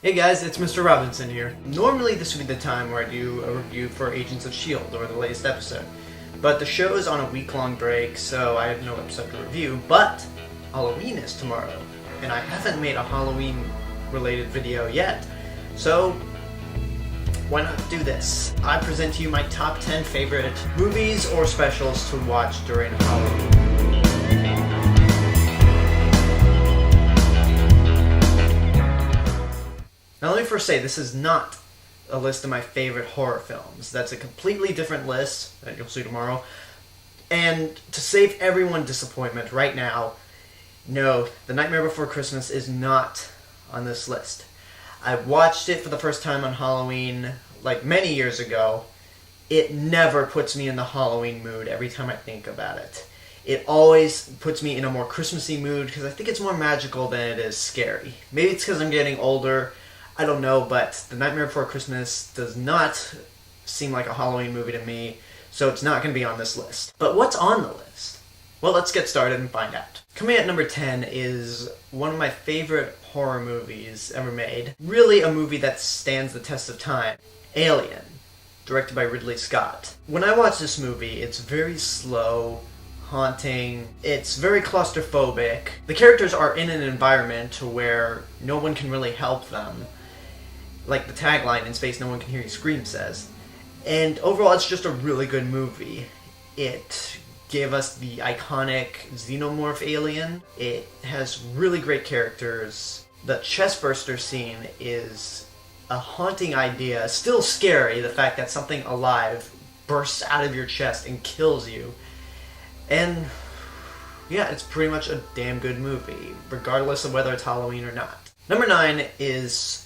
Hey guys, it's Mr. Robinson here. Normally this would be the time where I do a review for Agents of S.H.I.E.L.D. or the latest episode. But the show is on a week-long break, so I have no episode to review, but Halloween is tomorrow, and I haven't made a Halloween-related video yet, so why not do this? I present to you my top 10 favorite movies or specials to watch during Halloween. Now let me first say, this is not a list of my favorite horror films. That's a completely different list that you'll see tomorrow. And to save everyone disappointment right now, no, The Nightmare Before Christmas is not on this list. I watched it for the first time on Halloween, like many years ago. It never puts me in the Halloween mood every time I think about it. It always puts me in a more Christmassy mood because I think it's more magical than it is scary. Maybe it's because I'm getting older. I don't know, but The Nightmare Before Christmas does not seem like a Halloween movie to me, so it's not going to be on this list. But what's on the list? Well, let's get started and find out. Coming at number 10 is one of my favorite horror movies ever made. Really a movie that stands the test of time. Alien, directed by Ridley Scott. When I watch this movie, it's very slow, haunting, it's very claustrophobic. The characters are in an environment where no one can really help them. Like the tagline, "In space, no one can hear you scream," says. And overall, it's just a really good movie. It gave us the iconic xenomorph alien. It has really great characters. The chestburster scene is a haunting idea. Still scary, the fact that something alive bursts out of your chest and kills you. And yeah, it's pretty much a damn good movie, regardless of whether it's Halloween or not. Number 9 is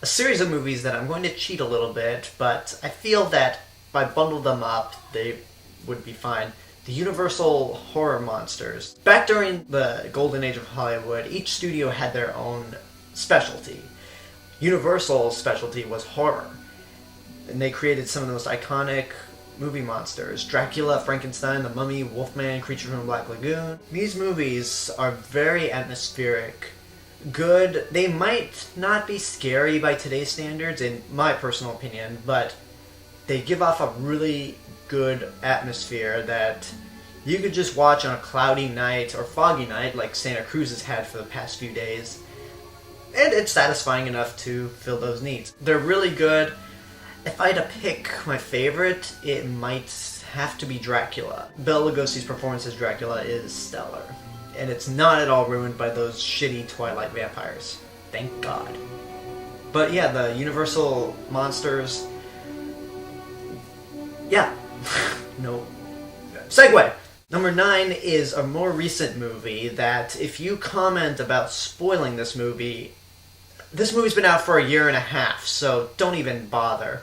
a series of movies that I'm going to cheat a little bit, but I feel that if I bundle them up, they would be fine. The Universal horror monsters. Back during the golden age of Hollywood, each studio had their own specialty. Universal's specialty was horror, and they created some of the most iconic movie monsters. Dracula, Frankenstein, The Mummy, Wolfman, Creature from the Black Lagoon. These movies are very atmospheric, good. They might not be scary by today's standards, in my personal opinion, but they give off a really good atmosphere that you could just watch on a cloudy night or foggy night like Santa Cruz has had for the past few days, and it's satisfying enough to fill those needs. They're really good. If I had to pick my favorite, it might have to be Dracula. Bela Lugosi's performance as Dracula is stellar, and it's not at all ruined by those shitty Twilight vampires. Thank God. But yeah, the Universal monsters. Yeah. No. Segue! Number 9 is a more recent movie that if you comment about spoiling this movie's been out for a year and a half, so don't even bother.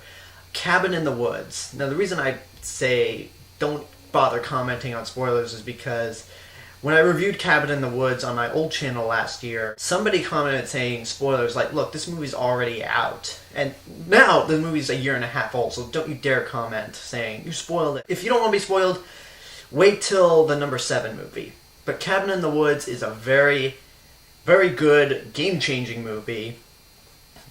Cabin in the Woods. Now, the reason I say don't bother commenting on spoilers is because when I reviewed Cabin in the Woods on my old channel last year, somebody commented saying spoilers, like, look, this movie's already out. And now the movie's a year and a half old, so don't you dare comment saying you spoiled it. If you don't want to be spoiled, wait till the number 7 movie. But Cabin in the Woods is a very, very good, game-changing movie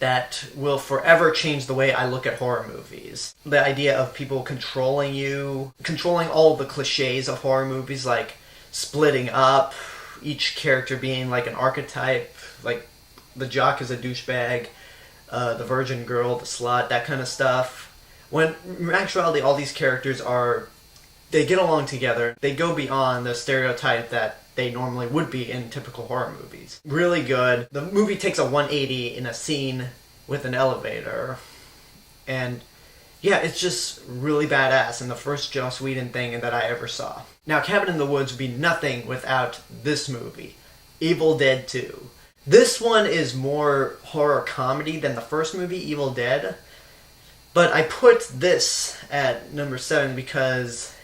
that will forever change the way I look at horror movies. The idea of people controlling you, controlling all the cliches of horror movies, like splitting up, each character being like an archetype, like the jock is a douchebag, the virgin girl, the slut, that kind of stuff. When in actuality, all these characters they get along together. They go beyond the stereotype that they normally would be in typical horror movies. Really good. The movie takes a 180 in a scene with an elevator. And yeah, it's just really badass and the first Joss Whedon thing that I ever saw. Now, Cabin in the Woods would be nothing without this movie, Evil Dead 2. This one is more horror comedy than the first movie, Evil Dead. But I put this at number 7 because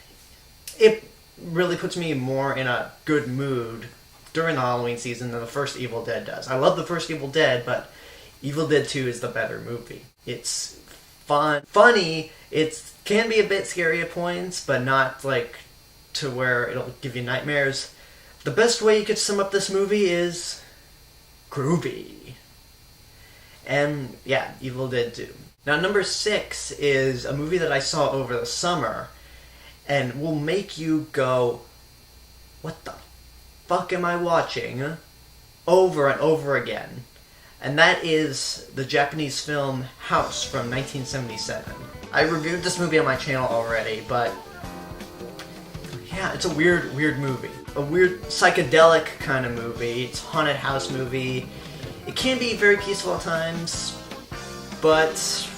it really puts me more in a good mood during the Halloween season than the first Evil Dead does. I love the first Evil Dead, but Evil Dead 2 is the better movie. It's funny, it can be a bit scary at points, but not like to where it'll give you nightmares. The best way you could sum up this movie is groovy. And yeah, Evil Dead 2. Now, number 6 is a movie that I saw over the summer and will make you go, what the fuck am I watching? Over and over again. And that is the Japanese film House from 1977. I reviewed this movie on my channel already, but yeah, it's a weird movie. A weird psychedelic kind of movie. It's a haunted house movie. It can be very peaceful at times, but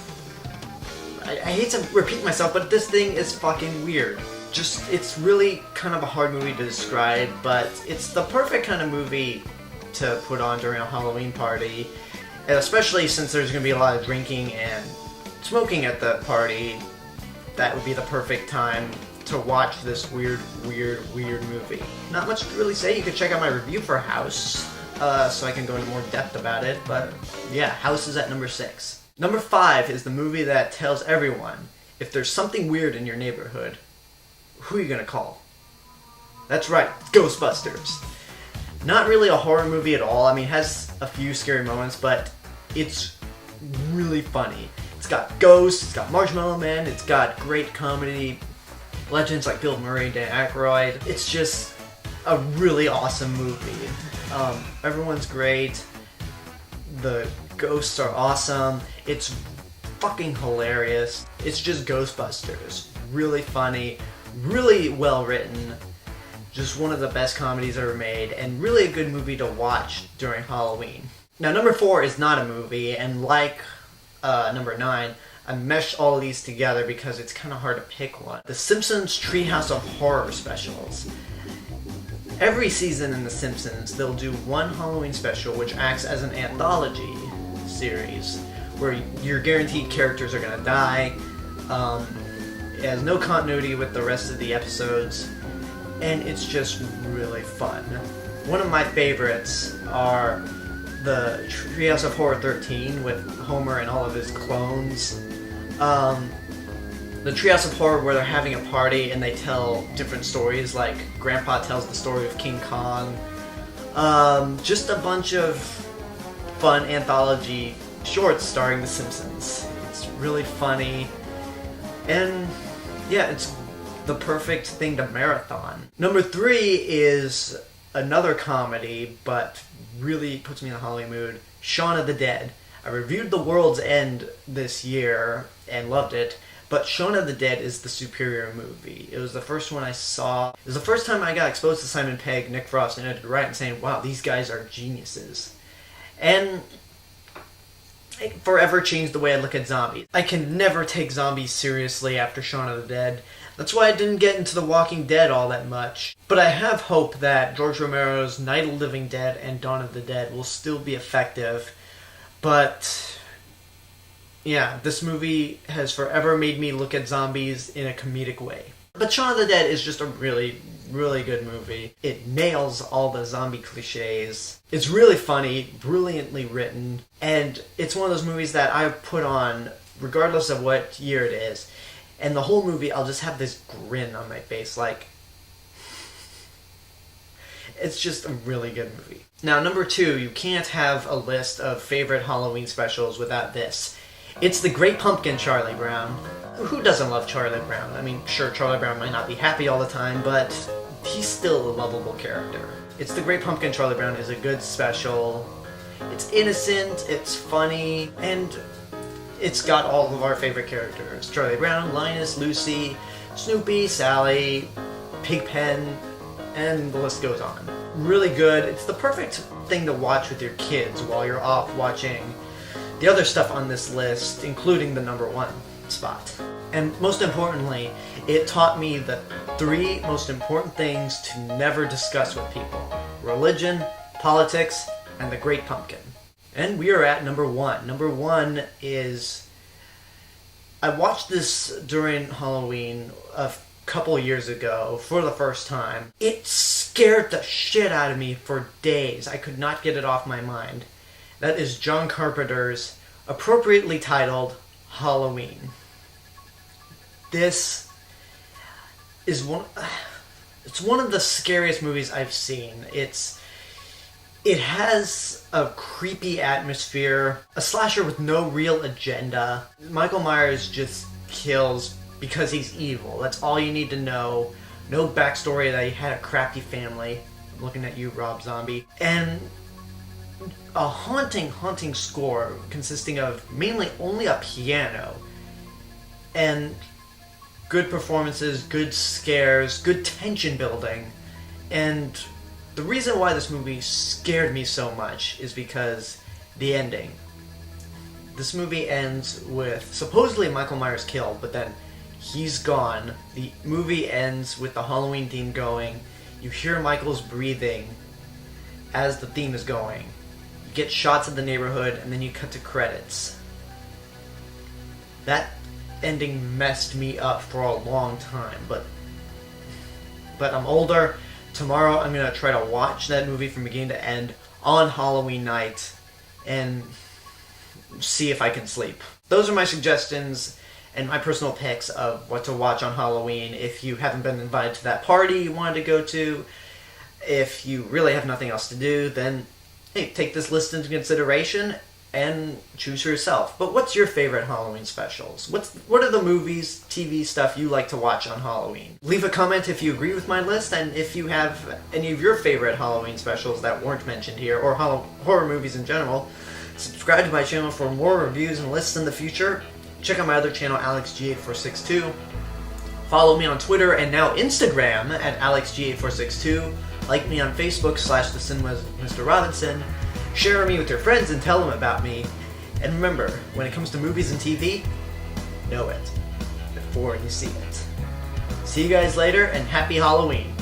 I hate to repeat myself, but this thing is fucking weird. It's really kind of a hard movie to describe, but it's the perfect kind of movie to put on during a Halloween party, and especially since there's going to be a lot of drinking and smoking at the party. That would be the perfect time to watch this weird movie. Not much to really say. You could check out my review for House, so I can go into more depth about it, but yeah, House is at number 6. Number 5 is the movie that tells everyone, if there's something weird in your neighborhood, who are you gonna call? That's right, Ghostbusters. Not really a horror movie at all. I mean, it has a few scary moments, but it's really funny. It's got ghosts, it's got Marshmallow Man, it's got great comedy legends like Bill Murray, Dan Aykroyd. It's just a really awesome movie. Everyone's great. The ghosts are awesome. It's fucking hilarious. It's just Ghostbusters. Really funny, really well written. Just one of the best comedies ever made, and really a good movie to watch during Halloween. Now, number 4 is not a movie, and like number 9, I meshed all of these together because it's kind of hard to pick one. The Simpsons Treehouse of Horror specials. Every season in The Simpsons, they'll do one Halloween special which acts as an anthology series where you're guaranteed characters are gonna die. It has no continuity with the rest of the episodes, and it's just really fun. One of my favorites are the Treehouse of Horror 13 with Homer and all of his clones. The Treehouse of Horror where they're having a party and they tell different stories, like Grandpa tells the story of King Kong. Just a bunch of fun anthology shorts starring The Simpsons. It's really funny, and yeah, it's the perfect thing to marathon. Number 3 is another comedy, but really puts me in the Halloween mood. Shaun of the Dead. I reviewed The World's End this year and loved it, but Shaun of the Dead is the superior movie. It was the first one I saw. It was the first time I got exposed to Simon Pegg, Nick Frost, and Edgar Wright, and saying, wow, these guys are geniuses. And it forever changed the way I look at zombies. I can never take zombies seriously after Shaun of the Dead. That's why I didn't get into The Walking Dead all that much. But I have hope that George Romero's Night of the Living Dead and Dawn of the Dead will still be effective. But yeah, this movie has forever made me look at zombies in a comedic way. But Shaun of the Dead is just a really good movie. It nails all the zombie cliches. It's really funny, brilliantly written, and it's one of those movies that I put on regardless of what year it is. And the whole movie, I'll just have this grin on my face, like, it's just a really good movie. Now, number 2, you can't have a list of favorite Halloween specials without this. It's The Great Pumpkin, Charlie Brown. Who doesn't love Charlie Brown? I mean, sure, Charlie Brown might not be happy all the time, but he's still a lovable character. It's The Great Pumpkin, Charlie Brown is a good special. It's innocent, it's funny, and it's got all of our favorite characters. Charlie Brown, Linus, Lucy, Snoopy, Sally, Pigpen, and the list goes on. Really good. It's the perfect thing to watch with your kids while you're off watching the other stuff on this list, including the number 1 spot. And most importantly, it taught me the 3 most important things to never discuss with people: religion, politics, and the Great Pumpkin. And we are at number 1. Number 1 is... I watched this during Halloween a couple years ago for the first time. It scared the shit out of me for days. I could not get it off my mind. That is John Carpenter's appropriately titled Halloween. This is it's one of the scariest movies I've seen. It It has a creepy atmosphere, a slasher with no real agenda. Michael Myers just kills because he's evil. That's all you need to know. No backstory that he had a crappy family. I'm looking at you, Rob Zombie. And a haunting score consisting of mainly only a piano. And good performances, good scares, good tension building. And the reason why this movie scared me so much is because the ending. This movie ends with supposedly Michael Myers killed, but then he's gone. The movie ends with the Halloween theme going. You hear Michael's breathing as the theme is going. You get shots of the neighborhood, and then you cut to credits. That ending messed me up for a long time, but I'm older. Tomorrow I'm going to try to watch that movie from beginning to end on Halloween night and see if I can sleep. Those are my suggestions and my personal picks of what to watch on Halloween if you haven't been invited to that party you wanted to go to. If you really have nothing else to do, then hey, take this list into consideration and choose for yourself. But what's your favorite Halloween specials? What are the movies, TV stuff you like to watch on Halloween? Leave a comment if you agree with my list, and if you have any of your favorite Halloween specials that weren't mentioned here, or horror movies in general. Subscribe to my channel for more reviews and lists in the future. Check out my other channel, AlexG8462. Follow me on Twitter and now Instagram at AlexG8462. Like me on Facebook /The Cinemas Mr. Robinson. Share me with your friends and tell them about me. And remember, when it comes to movies and TV, know it before you see it. See you guys later, and happy Halloween!